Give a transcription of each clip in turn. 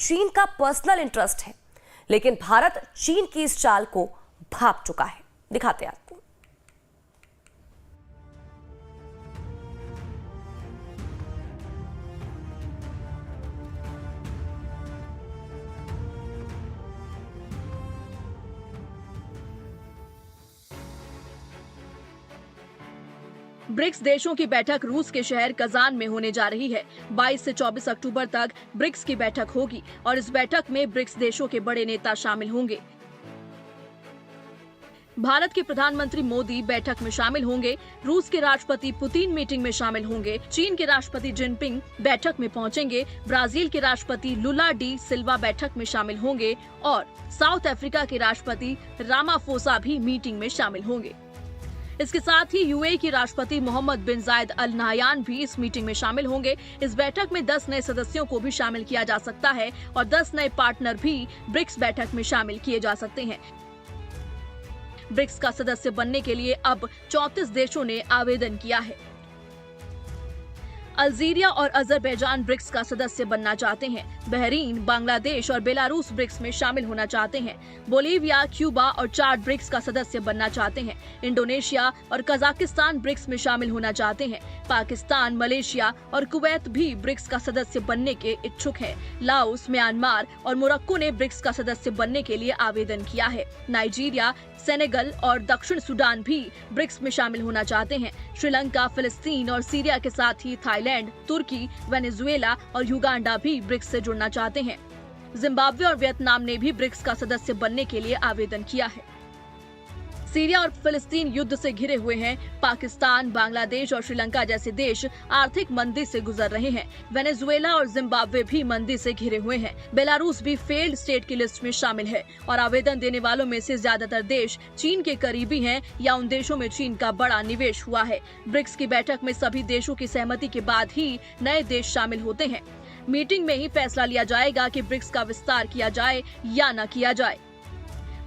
चीन का personal interest है, लेकिन भारत चीन की इस चाल को भांप चुका है। दिखाते हैं आपको। ब्रिक्स देशों की बैठक रूस के शहर कजान में होने जा रही है। 22 से 24 अक्टूबर तक ब्रिक्स की बैठक होगी और इस बैठक में ब्रिक्स देशों के बड़े नेता शामिल होंगे। भारत के प्रधानमंत्री मोदी बैठक में शामिल होंगे। रूस के राष्ट्रपति पुतिन मीटिंग में शामिल होंगे। चीन के राष्ट्रपति जिनपिंग बैठक में पहुंचेंगे। ब्राजील के राष्ट्रपति लुला डी सिल्वा बैठक में शामिल होंगे और साउथ अफ्रीका के राष्ट्रपति रामाफोसा भी मीटिंग में शामिल होंगे। इसके साथ ही यूएई के राष्ट्रपति मोहम्मद बिन जायद अल नाहयान भी इस मीटिंग में शामिल होंगे। इस बैठक में 10 नए सदस्यों को भी शामिल किया जा सकता है और 10 नए पार्टनर भी ब्रिक्स बैठक में शामिल किए जा सकते हैं। ब्रिक्स का सदस्य बनने के लिए अब 34 देशों ने आवेदन किया है। अल्जीरिया और अजरबैजान ब्रिक्स का सदस्य बनना चाहते हैं। बहरीन, बांग्लादेश और बेलारूस ब्रिक्स में शामिल होना चाहते हैं। बोलीविया, क्यूबा और चाड ब्रिक्स का सदस्य बनना चाहते हैं। इंडोनेशिया और कजाकिस्तान ब्रिक्स में शामिल होना चाहते हैं। पाकिस्तान, मलेशिया और कुवैत भी ब्रिक्स का सदस्य बनने के इच्छुक है। लाओस, म्यांमार और मोरक्को ने ब्रिक्स का सदस्य बनने के लिए आवेदन किया है। नाइजीरिया, सेनेगल और दक्षिण सूडान भी ब्रिक्स में शामिल होना चाहते हैं। श्रीलंका, फिलिस्तीन और सीरिया के साथ ही थाईलैंड, तुर्की, वेनेजुएला और युगांडा भी ब्रिक्स से जुड़ना चाहते हैं। जिम्बाब्वे और वियतनाम ने भी ब्रिक्स का सदस्य बनने के लिए आवेदन किया है। सीरिया और फिलिस्तीन युद्ध से घिरे हुए हैं। पाकिस्तान, बांग्लादेश और श्रीलंका जैसे देश आर्थिक मंदी से गुजर रहे हैं। वेनेजुएला और जिम्बाब्वे भी मंदी से घिरे हुए हैं। बेलारूस भी फेल्ड स्टेट की लिस्ट में शामिल है और आवेदन देने वालों में से ज्यादातर देश चीन के करीबी हैं या उन देशों में चीन का बड़ा निवेश हुआ है। ब्रिक्स की बैठक में सभी देशों की सहमति के बाद ही नए देश शामिल होते हैं। मीटिंग में ही फैसला लिया जाएगा कि ब्रिक्स का विस्तार किया जाए या न किया जाए।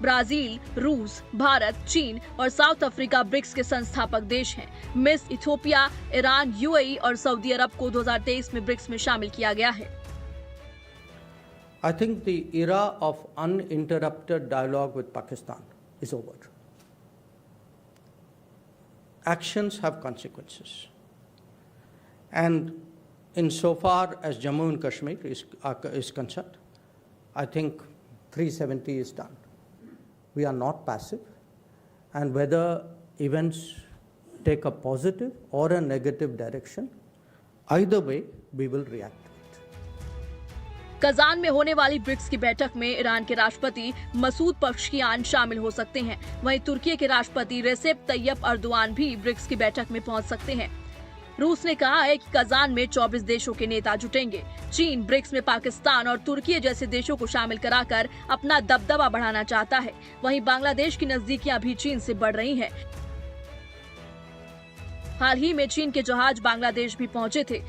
ब्राजील, रूस, भारत, चीन और साउथ अफ्रीका ब्रिक्स के संस्थापक देश हैं। मिस्र, इथियोपिया, ईरान, यूएई और सऊदी अरब को 2023 में ब्रिक्स में शामिल किया गया है। I think the era of uninterrupted dialogue with Pakistan is over. Actions have consequences. And insofar as Jammu and Kashmir is concerned, I think 370 is done. We are not passive, and whether events take a positive or a negative direction, either way we will react to it. Kazan में होने वाली BRICS की बैठक में Iran के राष्ट्रपति मसूद पज़ेश्कियान शामिल हो सकते हैं। वहीं तुर्की के राष्ट्रपति रेसेप तैयप अर्दोआन भी ब्रिक्स की बैठक में पहुंच सकते हैं। रूस ने कहा है कि कजान में 24 देशों के नेता जुटेंगे। चीन ब्रिक्स में पाकिस्तान और तुर्की जैसे देशों को शामिल कराकर अपना दबदबा बढ़ाना चाहता है। वहीं बांग्लादेश की नजदीकियां भी चीन से बढ़ रही हैं। हाल ही में चीन के जहाज बांग्लादेश भी पहुंचे थे।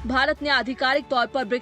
भारत ने आधिकारिक तौर पर ब्रिक्स